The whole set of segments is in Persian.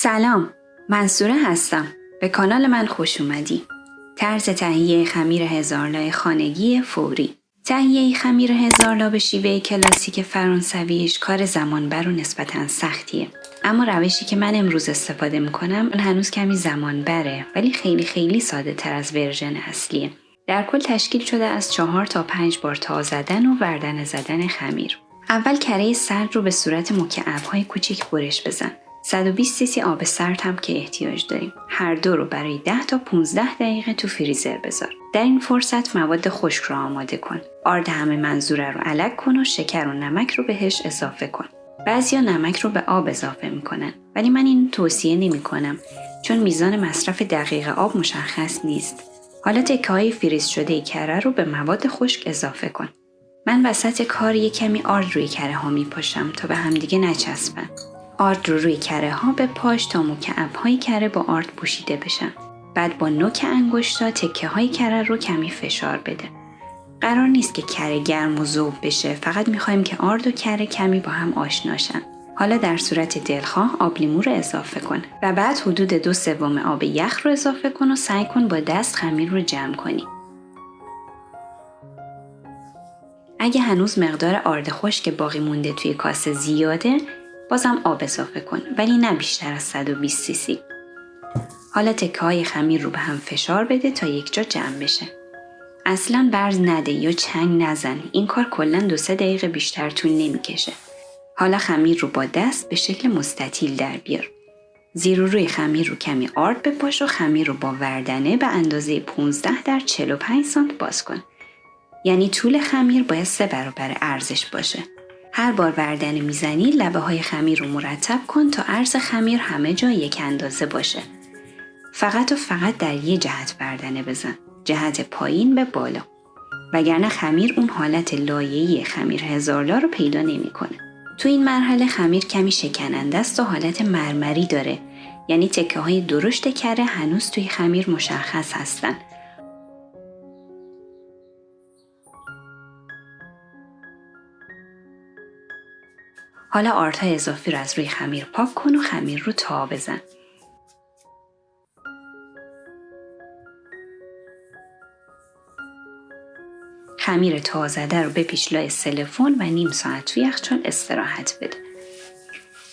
سلام، منصوره هستم. به کانال من خوش اومدی. طرز تهیه خمیر هزارلا خانگی فوری. تهیه خمیر هزارلا به شیوه کلاسیک فرانسویش کار زمانبر و نسبتاً سختیه. اما روشی که من امروز استفاده میکنم هنوز کمی زمانبره ولی خیلی ساده تر از ورژن اصلیه. در کل تشکیل شده از 4 تا 5 بار تا زدن و وردن زدن خمیر. اول کره سرد رو به صورت مکعب‌های کوچیک برش بزن. 120 سی سی آب سرد هم که احتیاج داریم. هر دو رو برای 10 تا 15 دقیقه تو فریزر بذار. در این فرصت مواد خشک رو آماده کن. آرد همه منظوره رو الک کن و شکر و نمک رو بهش اضافه کن. بعضیا نمک رو به آب اضافه میکنن ولی من این توصیه نمیکنم چون میزان مصرف دقیق آب مشخص نیست. حالا تکه‌های فریز شده کره رو به مواد خشک اضافه کن. من وسط کار یک کمی آرد روی کره ها میپاشم تا به همدیگه نچسبن. آرد رو روی کره ها بپاش تا مکعب های کره با آرد پوشیده بشن. بعد با نوک انگشتا تکه های کره رو کمی فشار بده. قرار نیست که کره گرم و ذوب بشه، فقط میخوایم که آرد و کره کمی با هم آشناشن. حالا در صورت دلخواه آب لیمو رو اضافه کن و بعد حدود 2/3 آب یخ رو اضافه کن و سعی کن با دست خمیر رو جمع کنی. اگه هنوز مقدار آرد خشک باقی مونده توی کاسه زیاده، بازم آب اضافه کن ولی نه بیشتر از 120 سی سی. حالا تکه‌های خمیر رو به هم فشار بده تا یک جا جمع بشه. اصلاً برز نده یا چنگ نزن. این کار کلاً 2-3 دقیقه بیشتر طول نمیکشه. حالا خمیر رو با دست به شکل مستطیل در بیار. زیر و روی خمیر رو کمی آرد بپاش و خمیر رو با وردنه به اندازه 15 در 45 سانت باز کن. یعنی طول خمیر باید 3 برابر عرضش باشه. هر بار وردنه میزنی لبه های خمیر رو مرتب کن تا عرض خمیر همه جا یک اندازه باشه. فقط در یه جهت وردنه بزن. جهت پایین به بالا. وگرنه خمیر اون حالت لایه‌ای خمیر هزارلا رو پیدا نمی‌کنه. تو این مرحله خمیر کمی شکننده است و حالت مرمری داره. یعنی تکه های درشت کره هنوز توی خمیر مشخص هستن. حالا آردهای اضافی رو از روی خمیر پاک کن و خمیر رو تا بزن. خمیر تا زده رو بپیچ لای سلفون و نیم ساعت توی یخچال استراحت بده.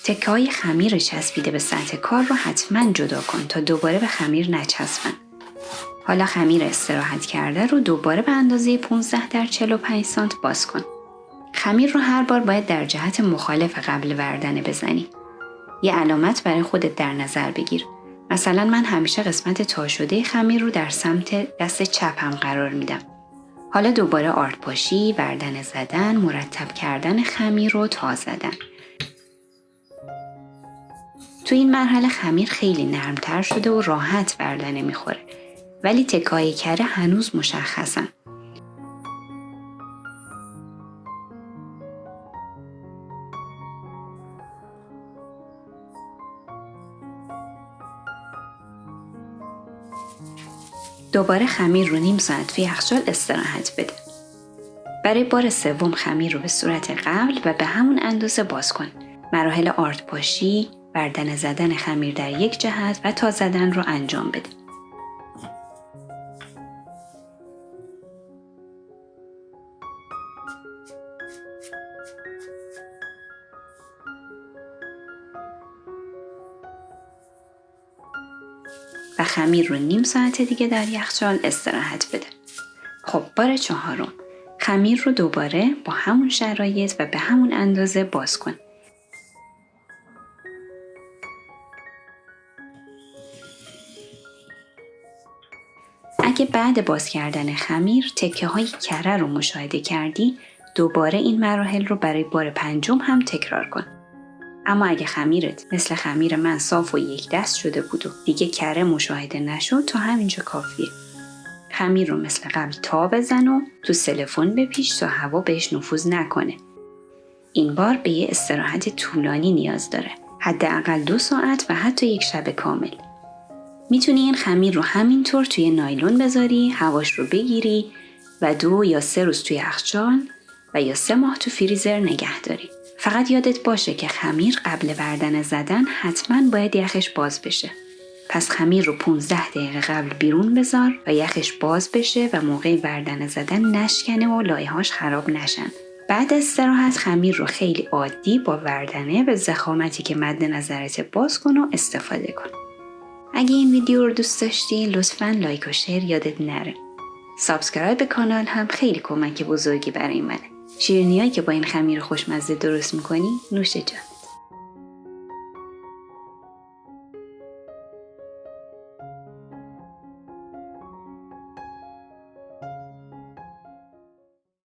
تکه‌های خمیر چسبیده به سطح کار رو حتما جدا کن تا دوباره به خمیر نچسبن. حالا خمیر استراحت کرده رو دوباره به اندازه 15 در 45 سانت باز کن. خمیر رو هر بار باید در جهت مخالف قبل وردنه بزنی. یه علامت برای خودت در نظر بگیر. مثلا من همیشه قسمت تا شده خمیر رو در سمت دست چپم قرار میدم. حالا دوباره آرد پاشی، وردنه زدن، مرتب کردن خمیر رو تا زدن. تو این مرحله خمیر خیلی نرمتر شده و راحت وردنه میخوره. ولی تکه‌های کره هنوز مشخصن. دوباره خمیر رو نیم ساعت توی یخچال استراحت بده. برای بار سوم خمیر رو به صورت قبل و به همون اندازه باز کن. مراحل آرد پاشی، وردنه زدن خمیر در یک جهت و تا زدن رو انجام بده. و خمیر رو نیم ساعت دیگه در یخچال استراحت بده. خب بار چهارم. خمیر رو دوباره با همون شرایط و به همون اندازه باز کن. اگه بعد باز کردن خمیر تکه های کره رو مشاهده کردی، دوباره این مراحل رو برای بار پنجم هم تکرار کن. اما اگه خمیرت مثل خمیر من صاف و یک دست شده بود و دیگه کره مشاهده نشد تا همینجا کافیه. خمیر رو مثل قبل تا بزن و تو سلفون بپیچ تا هوا بهش نفوذ نکنه. این بار به یه استراحت طولانی نیاز داره. حداقل 2 ساعت و حتی 1 شب کامل. میتونی این خمیر رو همینطور توی نایلون بذاری، هواش رو بگیری و 2 یا 3 روز توی یخچال و یا 3 ماه تو فریزر نگه داری. فقط یادت باشه که خمیر قبل وردن زدن حتما باید یخش باز بشه. پس خمیر رو 15 دقیقه قبل بیرون بذار و یخش باز بشه و موقع وردن زدن نشکنه و لایه‌هاش خراب نشن. بعد از استراحت خمیر رو خیلی عادی با وردنه به ضخامتی که مد نظرت باز کن و استفاده کن. اگه این ویدیو رو دوست داشتی لطفاً لایک و شیر یادت نره. سابسکرایب به کانال هم خیلی کمک بزرگی برای منه. شیرینیایی که با این خمیر خوشمزه درست میکنی نوش جان.